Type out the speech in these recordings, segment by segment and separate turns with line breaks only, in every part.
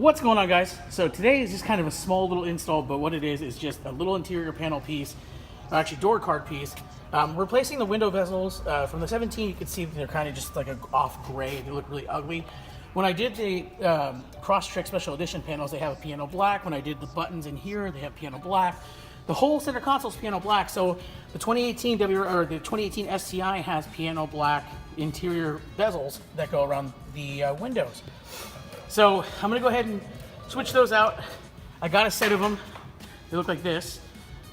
What's going on, guys? So today is just kind of a small little install, but what it is just a little interior panel piece, or actually door card piece. Replacing the window bezels. From the 17, you can see that they're kind of just like a off gray. They look really ugly. When I did the Crosstrek Special Edition panels, they have a piano black. When I did the buttons in here, they have piano black. The whole center console is piano black. So the 2018 the 2018 STI has piano black interior bezels that go around the windows. So I'm gonna go ahead and switch those out. I got a set of them. They look like this.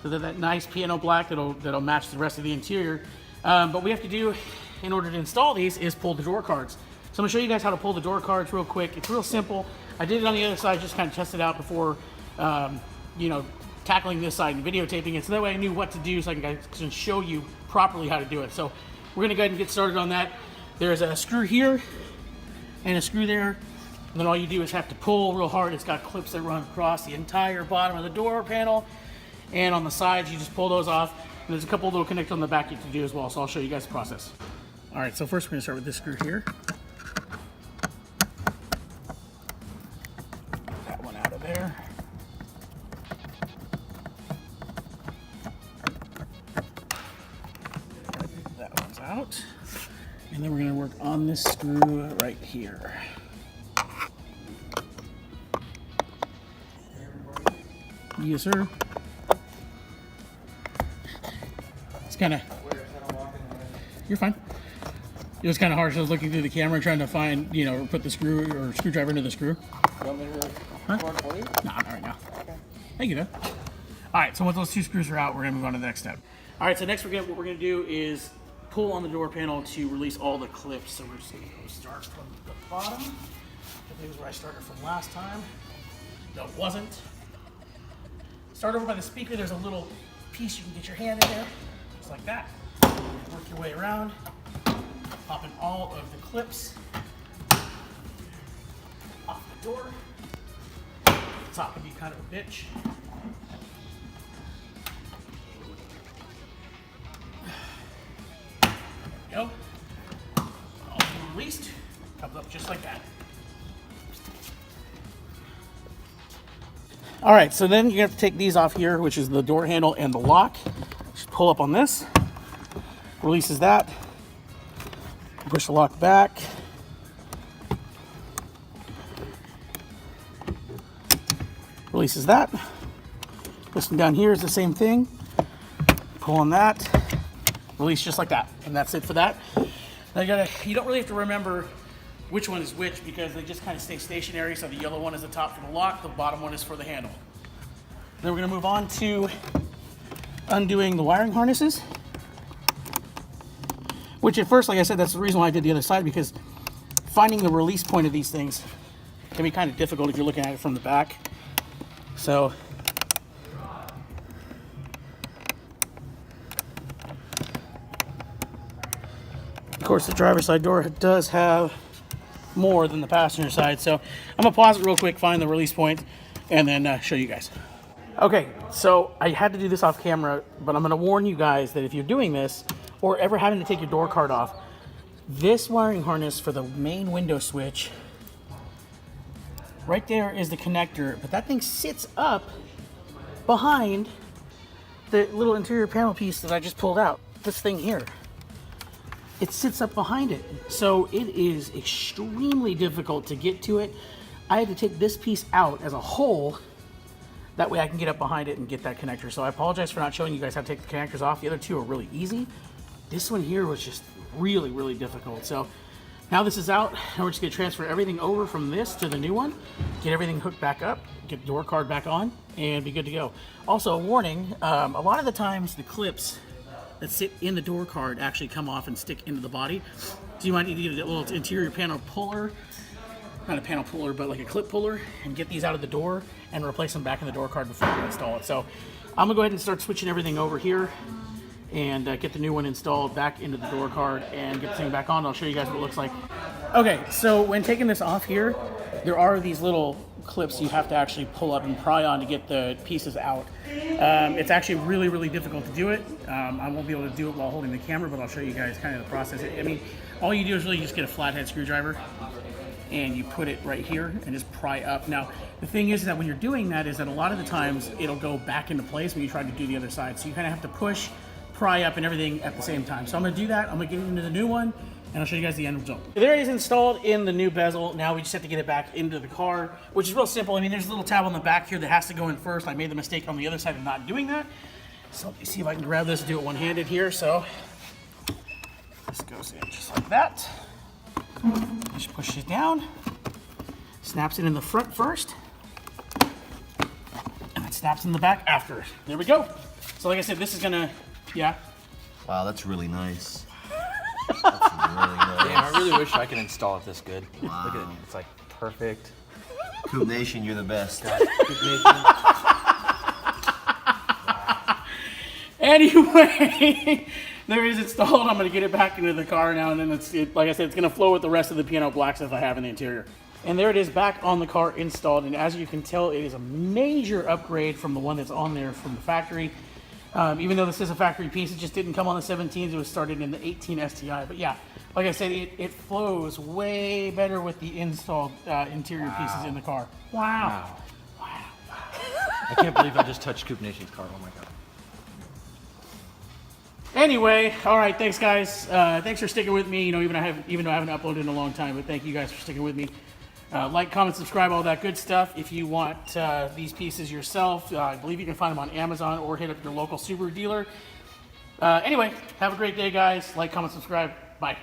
So they're that nice piano black that'll match the rest of the interior. But what we have to do in order to install these is pull the door cards. So I'm gonna show you guys how to pull the door cards real quick. It's real simple. I did it on the other side, just kind of test it out before, tackling this side and videotaping it. So that way I knew what to do, so I can show you properly how to do it. So we're gonna go ahead and get started on that. There's a screw here and a screw there. And then all you do is have to pull real hard. It's got clips that run across the entire bottom of the door panel. And on the sides, you just pull those off. And there's a couple little connectors on the back you can do as well. So I'll show you guys the process. All right, so first we're gonna start with this screw here. Get that one out of there. That one's out. And then we're gonna work on this screw right here. Yes, sir. It's kind of... You're fine. It was kind of harsh. I was looking through the camera trying to find, put the screw or screwdriver into the screw.
You want me to record for you?
No, not right now.
Okay.
Thank you, though. All right, so once those two screws are out, we're going to move on to the next step. All right, so next what we're going to do is pull on the door panel to release all the clips. So we're just going to start from the bottom. I think it was where I started from last time. No, it wasn't. Start over by the speaker. There's a little piece you can get your hand in there, just like that. Work your way around, popping all of the clips off the door. The top can be kind of a bitch. There we go. All released. Comes up just like that. All right, so then you have to take these off here, which is the door handle and the lock. Just pull up on this, releases that, push the lock back, releases that. This one down here is the same thing. Pull on that, release just like that, and that's it for that. Now you don't really have to remember which one is which because they just kind of stay stationary. So the yellow one is the top for the lock, the bottom one is for the handle. Then we're going to move on to undoing the wiring harnesses, which at first, like I said, that's the reason why I did the other side, because finding the release point of these things can be kind of difficult if you're looking at it from the back. So of course the driver's side door does have more than the passenger side, so I'm gonna pause it real quick, find the release point, and then show you guys. Okay, so I had to do this off camera, but I'm gonna warn you guys that if you're doing this or ever having to take your door card off, this wiring harness for the main window switch right there is the connector, but that thing sits up behind the little interior panel piece that I just pulled out. This thing here, it sits up behind it. So it is extremely difficult to get to it. I had to take this piece out as a whole. That way I can get up behind it and get that connector. So I apologize for not showing you guys how to take the connectors off. The other two are really easy. This one here was just really, really difficult. So now this is out, and we're just gonna transfer everything over from this to the new one, get everything hooked back up, get the door card back on, and be good to go. Also, a warning, a lot of the times the clips that sit in the door card actually come off and stick into the body. So you might need to get a little interior panel puller, not a panel puller, but like a clip puller, and get these out of the door and replace them back in the door card before you install it. So I'm gonna go ahead and start switching everything over here and get the new one installed back into the door card and get the thing back on. I'll show you guys what it looks like. Okay, so when taking this off here, there are these little clips you have to actually pull up and pry on to get the pieces out. It's actually really, really difficult to do it. I won't be able to do it while holding the camera, but I'll show you guys kind of the process. I mean, all you do is really just get a flathead screwdriver and you put it right here and just pry up. Now, the thing is that when you're doing that is that a lot of the times it'll go back into place when you try to do the other side. So you kind of have to push, pry up, and everything at the same time. So I'm gonna do that. I'm gonna get into the new one, and I'll show you guys the end result. There it is installed in the new bezel. Now we just have to get it back into the car, which is real simple. I mean, there's a little tab on the back here that has to go in first. I made the mistake on the other side of not doing that. So let me see if I can grab this and do it one-handed here. So this goes in just like that. Just push it down, snaps it in the front first, and then snaps in the back after. There we go. So like I said, this is gonna, yeah.
Wow, that's really nice. That's really nice.
Damn, I really wish I could install it this good.
Wow.
Look at it, it's like perfect.
Coop Nation, you're the best.
Anyway, there it is installed. I'm gonna get it back into the car now, and then like I said, it's gonna flow with the rest of the piano black stuff I have in the interior. And there it is back on the car installed, and as you can tell, it is a major upgrade from the one that's on there from the factory. Even though this is a factory piece, it just didn't come on the 17s. It was started in the 18 STI. But yeah, like I said, it flows way better with the installed interior pieces in the car. Wow.
I can't believe I just touched Coop Nation's car. Oh my god.
Anyway, all right, thanks guys. Thanks for sticking with me. You know, even though I haven't uploaded in a long time, but thank you guys for sticking with me. Like, comment, subscribe, all that good stuff. If you want these pieces yourself, I believe you can find them on Amazon or hit up your local Subaru dealer. Anyway, have a great day, guys. Like, comment, subscribe. Bye.